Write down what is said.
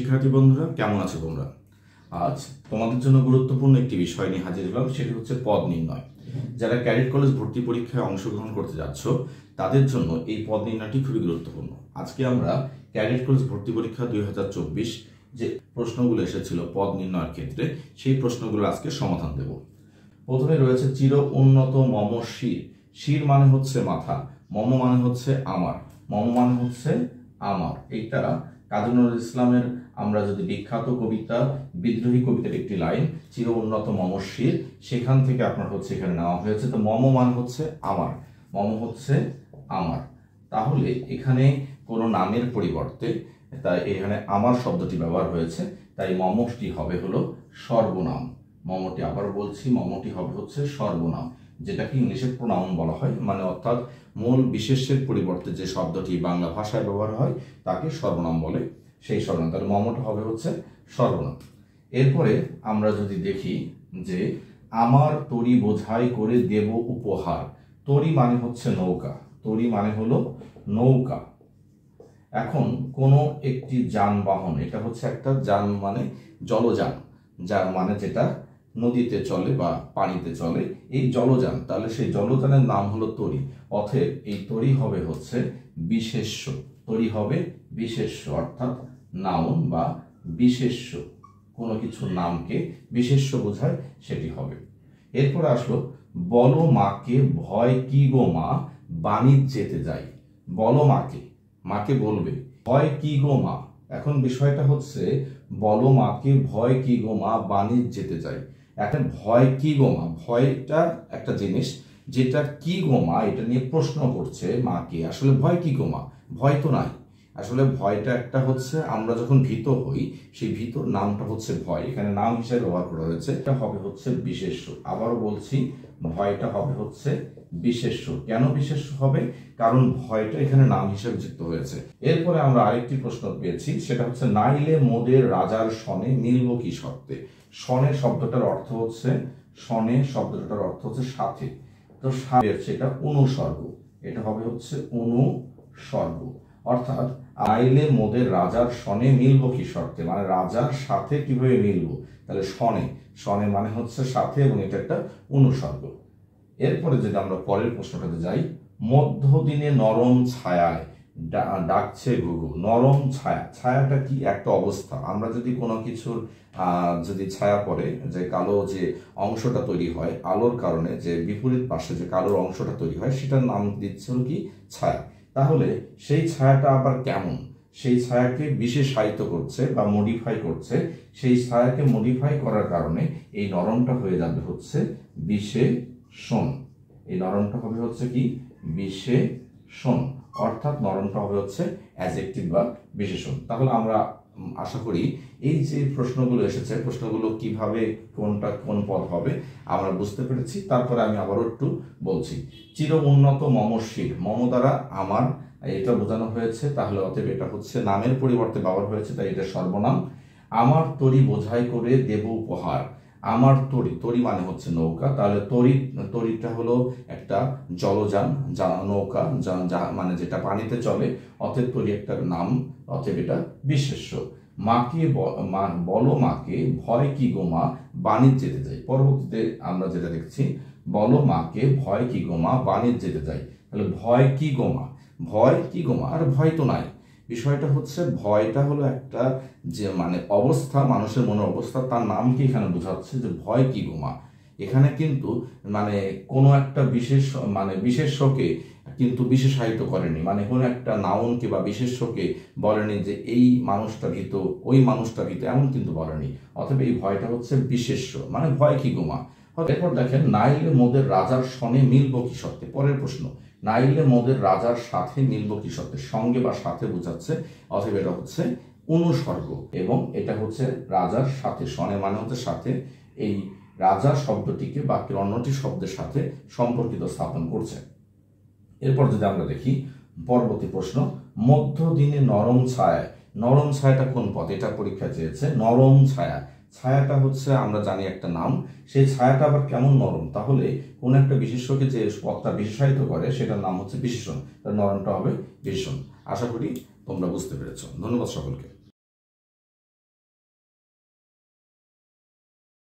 শিক্ষার্থী বন্ধুরা, কেমন আছো তোমরা? আজ তোমাদের জন্য গুরুত্বপূর্ণ একটি বিষয় নিয়ে হাজির হলাম, সেটি হচ্ছে পদ নির্ণয়। যারা ক্যাডেট কলেজ ভর্তি পরীক্ষায় অংশগ্রহণ করতে যাচ্ছ তাদের জন্য এই পদ নির্ণয়টি খুবই গুরুত্বপূর্ণ। আজকে আমরা ক্যাডেট কলেজ ভর্তি পরীক্ষা 2024 যে প্রশ্নগুলো এসেছিল পদ নির্ণয়ের ক্ষেত্রে, সেই প্রশ্নগুলো আজকে সমাধান দেব। প্রথমে রয়েছে চির উন্নত মম শির। শির মানে হচ্ছে মাথা, মম মানে হচ্ছে আমার, মম মানে হচ্ছে আমার। এটা কাজী নজরুল ইসলামের আমরা যদি বিখ্যাত কবিতা বিদ্রোহী কবিতার একটি লাইন, চির উন্নত মম শির, সেখান থেকে আপনার হচ্ছে এখানে নেওয়া হয়েছে। তো মম মানে হচ্ছে আমার, মম হচ্ছে আমার। তাহলে এখানে কোনো নামের পরিবর্তে তাই এখানে আমার শব্দটি ব্যবহার হয়েছে, তাই মমটি হবে হলো সর্বনাম। মমটি আবার বলছি, মমটি হবে হচ্ছে সর্বনাম, যেটাকে ইংলিশে প্রোনাউন বলা হয়, মানে অর্থাৎ মূল বিশেষ্যের পরিবর্তে যে শব্দটি বাংলা ভাষায় ব্যবহার হয় তাকে সর্বনাম বলে, সেই সর্বনাম। তাহলে মমটা হবে হচ্ছে সর্বনাম। এরপরে আমরা যদি দেখি যে আমার তরি বোঝাই করে দেব উপহার। তরি মানে হচ্ছে নৌকা, তরি মানে হলো নৌকা। এখন কোনো একটি যানবাহন, এটা হচ্ছে একটা যান মানে জলযান, যার মানে যেটা নদীতে চলে বা পানিতে চলে, এই জলযান। তাহলে সেই জলযানের নাম হলো তরি। অতএব এই তরি হবে হচ্ছে বিশেষ্য, তরি হবে বিশেষ্য, অর্থাৎ নাউন বা বিশেষ্য। কোনো কিছুর নামকে বিশেষ্য বোঝায়, সেটি হবে। এরপরে আসলো বলো মাকে ভয় কি গো মা বাণিজ্যেতে যাই। বলো মাকে, মাকে বলবে ভয় কি গো মা। এখন বিষয়টা হচ্ছে বলো মাকে ভয় কি গো মা বাণিজ্যেতে যাই। এখন ভয় কি গো মা, ভয়টা একটা জিনিস, যেটা কি গো মা এটা নিয়ে প্রশ্ন করছে মাকে। আসলে ভয় কি গো মা, ভয় তো নাই। আসলে ভয়টা একটা হচ্ছে আমরা যখন ভীত হই, সেই ভীতর নামটা হচ্ছে ভয়, এখানে নাম হিসেবে ব্যবহার করা হয়েছে। এটা হবে হচ্ছে বিশেষ্য। আবারও বলছি, ভয়টা হবে হচ্ছে বিশেষ্য। কেন বিশেষ্য হবে? কারণ ভয়টা এখানে নাম হিসেবে যুক্ত হয়েছে। এরপরে আমরা আরেকটি প্রশ্ন পেয়েছি, সেটা হচ্ছে নাইলে মোদের রাজার সনে মিলব কি শর্তে। সনে শব্দটার অর্থ হচ্ছে, সনে শব্দটার অর্থ হচ্ছে সাথে। তো সেটা অনুসর্গ, এটা হবে হচ্ছে অনুসর্গ। অর্থাৎ আইলে মোদের রাজার সনে মিলব কি শর্তে, মানে রাজার সাথে কিভাবে মিলবো। তাহলে সনে, সনে মানে হচ্ছে সাথে, এবং এটা একটা অনুসর্গ। এরপরে যদি আমরা পরের প্রশ্নটাতে যাই, মধ্যদিনে নরম ছায়ায় ডাকছে ঘুঘু। নরম ছায়া, ছায়াটা কি? একটা অবস্থা। আমরা যদি কোনো কিছুর যদি ছায়া পড়ে, যে কালো যে অংশটা তৈরি হয় আলোর কারণে, যে বিপরীত পাশে যে কালোর অংশটা তৈরি হয়, সেটার নাম দিচ্ছে কি? ছায়া। তাহলে সেই ছায়াটা আবার কেমন? সেই ছায়াকে বিশেষায়িত করছে বা মডিফাই করছে। সেই ছায়াকে মডিফাই করার কারণে এই নরমটা হয়ে যাবে হচ্ছে বিশেষণ। এই নরমটা হবে হচ্ছে কি? বিশেষণ, অর্থাৎ নরমটা হবে হচ্ছে অ্যাডজেক্টিভ বা বিশেষণ। তাহলে আমরা আশা করি এই যে প্রশ্নগুলো এসেছে, প্রশ্নগুলো কিভাবে কোনটা কোন পদ হবে আমরা বুঝতে পেরেছি। তারপরে আমি আবারও একটু বলছি, চির উন্নত মম শির, মম দ্বারা আমার এটা বোঝানো হয়েছে, তাহলে অতএব এটা হচ্ছে নামের পরিবর্তে ব্যবহার হয়েছে, তাই এটা সর্বনাম। আমার তরি বোঝাই করে দেব উপহার। আমার তরি, তরি মানে হচ্ছে নৌকা, তাহলে তরিটা হলো একটা জলযান, নৌকা মানে যেটা পানিতে চলে, অতএব তরি একটা নাম, অতএব এটা বিশেষ্য। মাকে বলো মাকে ভয় কি গো মা বাণিজ্যেতে যাই। পরবর্তীতে আমরা যেটা দেখছি, বলো মাকে ভয় কি গো মা বাণিজ্যেতে যাই। তাহলে ভয় কি গো মা, ভয় কি গো মা, আর ভয় তো নাই। বিষয়টা হচ্ছে ভয়টা হলো একটা যে মানে অবস্থা, মানুষের মনের অবস্থা, তার নামকে এখানে বোঝাচ্ছে যে ভয় কি গো মা। এখানে কিন্তু মানে কোনো একটা বিশেষ মানে বিশেষ্যকে কিন্তু বিশেষায়িত করেনি, মানে কোনো একটা নাউনকে বা বিশেষ্যকে বলেনি যে এই মানুষটা ভীত, ওই মানুষটা ভীত, এমন কিন্তু বলেনি। অথবা এই ভয়টা হচ্ছে বিশেষ্য, মানে ভয় কি গো মা। এরপর দেখেন, নাইলে মোদের রাজার সনে মিলব কি শর্তে। পরের প্রশ্ন, নাইলে মোদের রাজার সাথে মিলব কি শর্তে। সঙ্গে বা সাথে বোঝাচ্ছে, অথবা এটা হচ্ছে অনুসর্গ, এবং এটা হচ্ছে রাজার সাথে, সনে মানে হচ্ছে সাথে। এই রাজা শব্দটিকে বাক্যের অন্যটি শব্দের সাথে সম্পর্কিত স্থাপন করছে। এরপর যদি আমরা দেখি পরবর্তী প্রশ্ন, মধ্যদিনে নরম ছায়ায়। নরম ছায়াটা কোন পদ? এটা পরীক্ষা চেয়েছে। নরম ছায়া, ছায়াটা হচ্ছে আমরা জানি একটা নাম, সেই ছায়াটা আবার কেমন নরম? তাহলে কোন একটা বিশেষ্যকে যে পদটা বিশেষায়িত করে সেটার নাম হচ্ছে বিশেষণ, তার নরমটা হবে বিশেষণ। আশা করি তোমরা বুঝতে পেরেছো। ধন্যবাদ সকলকে।